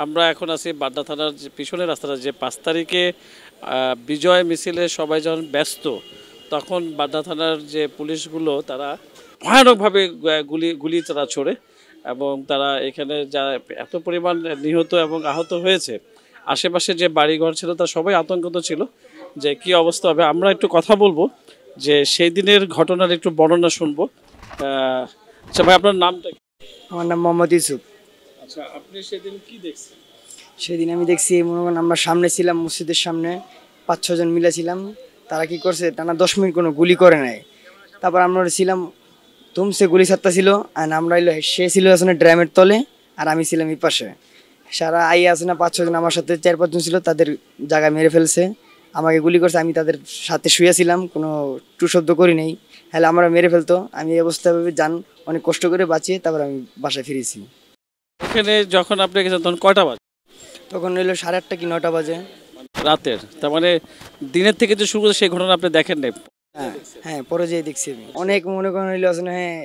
আমরা এখন আছি বাড্ডা থানার যে পিছনের রাস্তাটা, যে ৫ তারিখে বিজয় মিছিলে সবাই যখন ব্যস্ত, তখন বাড্ডা থানার যে পুলিশগুলো তারা ভয়ানকভাবে গুলি তারা ছোড়ে এবং তারা এখানে যা এত পরিমাণ নিহত এবং আহত হয়েছে, আশেপাশে যে বাড়িঘর ছিল তারা সবাই আতঙ্কিত ছিল যে কি অবস্থা হবে। আমরা একটু কথা বলবো যে সেই দিনের ঘটনার একটু বর্ণনা শুনবো। আচ্ছা ভাই, আপনার নামটা কি? আমার নাম মোহাম্মদ ইউসুফ। আচ্ছা, আপনি সেদিন কি দেখছেন? সেদিন আমি দেখছি, মনে করেন আমরা সামনে ছিলাম, মসজিদের সামনে ৫-৬ জন মিলে ছিলাম। তারা কি করছে, টানা 10 মিনিট কোনো গুলি করে নাই। তারপর আমরা ছিলাম তুমসে গুলি ছাত্তা ছিল, আর আমরা সে ছিল আসলে ড্রামের তলে, আর আমি ছিলাম এই পাশে। সারা আইয়া আছে না ৫-৬ জন আমার সাথে ৪-৫ জন ছিল, তাদের জায়গায় মেরে ফেলছে, আমাকে গুলি করছে। আমি তাদের সাথে শুয়েছিলাম, কোনো টু শব্দ করি নেই, হ্যাঁ আমরা মেরে ফেলতো। আমি এই অবস্থাভাবে যান অনেক কষ্ট করে বাঁচিয়ে তারপর আমি বাসায় ফিরেছি। এখানে যখন আপনি গেছেন তখন কয়টা বাজে? তখন হইলো 8:30 কি 9টা বাজে রাতের। তার মানে দিনের থেকে যে শুরু করে সেই ঘটনা আপনি দেখেন নাই? হ্যাঁ হ্যাঁ, পরে যেয়ে দেখছি আমি অনেক, মনে করেন হইলো আসলে হ্যাঁ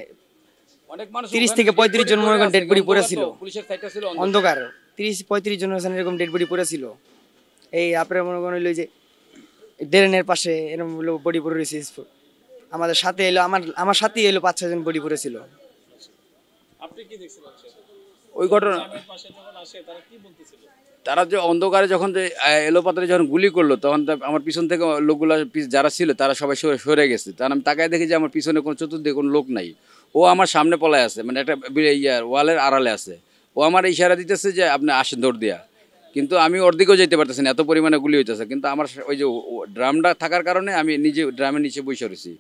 30 থেকে 35 জন মনে করেন ডেড বডি পড়ে ছিল, অন্ধকার 30-35 জন এরকম ডেড বডি পড়ে ছিল। এই আপনার মনে করেন হইলো যে ড্রেনের পাশে এরকম হলো বডি পড়ে রয়েছে। আমাদের সাথে এলো, আমার সাথেই এলো 5-6 জন বডি পড়েছিল। আপনি কি দেখছিলেন ওই ঘটনা? তারা যে অন্ধকারে যখন এলোপাতারে যখন গুলি করলো, তখন আমার পিছন থেকে লোকগুলো যারা ছিল তারা সবাই সরে গেছে। তখন আমি তাকায় দেখি যে আমার পিছনে কোনো চতুর্দিকে কোনো লোক নাই। ও আমার সামনে পলায় আছে, মানে একটা ওয়ালের আড়ালে আছে। ও আমার ইশারা দিতেছে যে আপনি আসেন দৌড় দিয়া, কিন্তু আমি ওর দিকেও যেতে পারতেছি না, এত পরিমাণে গুলি হইতেছে। কিন্তু আমার ওই যে ড্রামটা থাকার কারণে আমি নিজে ড্রামের নিচে বসে রয়েছি।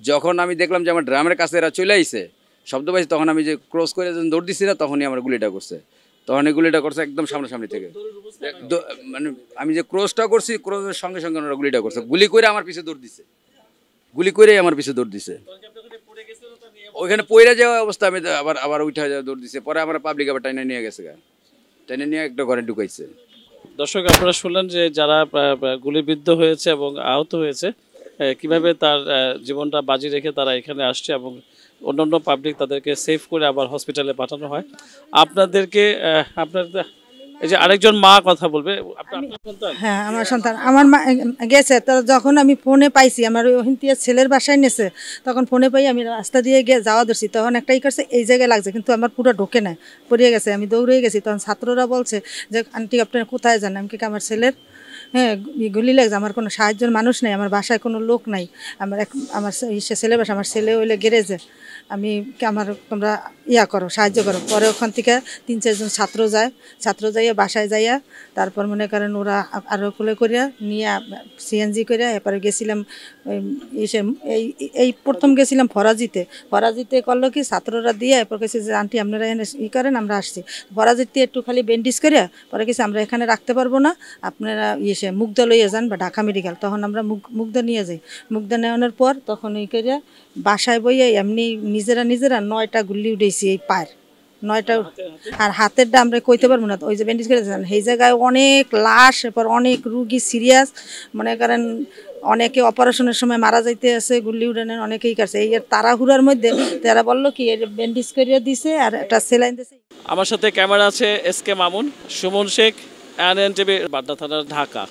যখন আমি দেখলাম যে আমার ড্রামের কাছে এরা চলে আইছে, শব্দ পাইছি, তখন আমি যে ক্রস করে যখন দৌড় দিচ্ছি না, তখনই আমার গুলিটা করছে। তখন এই গুলিটা করছে একদম সামনাসামনি থেকে। মানে আমি যে ক্রসটা করছি, ক্রসের সঙ্গে সঙ্গে ওরা গুলিটা করছে। গুলি করে আমার পিছে দৌড় দিছে, গুলি করে আমার পিছে দৌড় দিছে। ওইখানে পইরা যাওয়া অবস্থা, আমি আবার উঠে দৌড় দিছে। পরে আমার পাবলিক আবার টাইনে নিয়ে গেছে, টাইনে নিয়ে একটা ঘরে ঢুকাইছে। দর্শক, আপনারা শুনলেন যে যারা গুলিবিদ্ধ হয়েছে এবং আহত হয়েছে, কিভাবে তার জীবনটা বাজি রেখে তারা এখানে আসছে এবং অন্যান্য পাবলিক তাদেরকে সেভ করে আবার হসপিটালে পাঠানো হয়। আপনাদেরকে আপনাদের এই যে আরেকজন মা কথা বলবে। হ্যাঁ, আমার সন্তান, আমার মা গেছে। তো যখন আমি ফোনে পাইছি, আমার ওই হিন্তিয়া ছেলের বাসায় নেছে, তখন ফোনে পাই আমি রাস্তা দিয়ে যাওয়া ধরছি। তখন একটাই করছে এই জায়গায় লাগছে, কিন্তু আমার পুরো ঢোকে না, পড়িয়ে গেছে। আমি দৌড়ে গেছি, তখন ছাত্ররা বলছে যে আন্টি আপনার কোথায় যান? আমি কি আমার ছেলের গুলি লাগছে, আমার কোনো সাহায্যের মানুষ নেই, আমার বাসায় কোনো লোক নাই, আমার ছেলের বাসা, আমার ছেলে হইলে গ্যারেজে, আমার তোমরা করো, সাহায্য করো। পরে ওখান থেকে 3-4 জন ছাত্র যাইয়া বাসায় যাইয়া, তারপর মনে করেন ওরা আরও খুলে করিয়া নিয়ে সিএনজি করিয়া এরপরে গেছিলাম এই প্রথম গেছিলাম ফরাজিতে করলো কি ছাত্ররা দিয়ে, এরপর কেছে যে আন্টি আপনারা এখানে করেন, আমরা আসছি। ফরাজিতে একটু খালি ব্যান্ডেজ করিয়া পরে কিছু আমরা এখানে রাখতে পারবো না, আপনারা মুগদা লইয়া যান বা ঢাকা মেডিকেল। তখন আমরা মুগদা নিয়ে যাই। মুগদা নেওয়ানোর পর তখন করিয়া বাসায় বইয়া এমনি নিজেরা 9টা গুলি উঠেছি এই পায়ের, 9টা। আর হাতেরটা আমরা কইতে পারবো না, ওই যে ব্যান্ডেজ করে সেই জায়গায় অনেক লাশ, এরপর অনেক রুগী সিরিয়াস, মনে করেন অনেকে অপারেশনের সময় মারা যাইতে আছে, গুলি উড়ানের অনেকেই কাছে। এই তাড়াহুড়ার মধ্যে তারা বললো কি ব্যান্ডেজ করিয়া দিছে আর একটা সেলাইন দিছে। আমার সাথে ক্যামেরা আছে SK মামুন, সুমন শেখ, NNTV, বাড্ডা থানার, ঢাকা।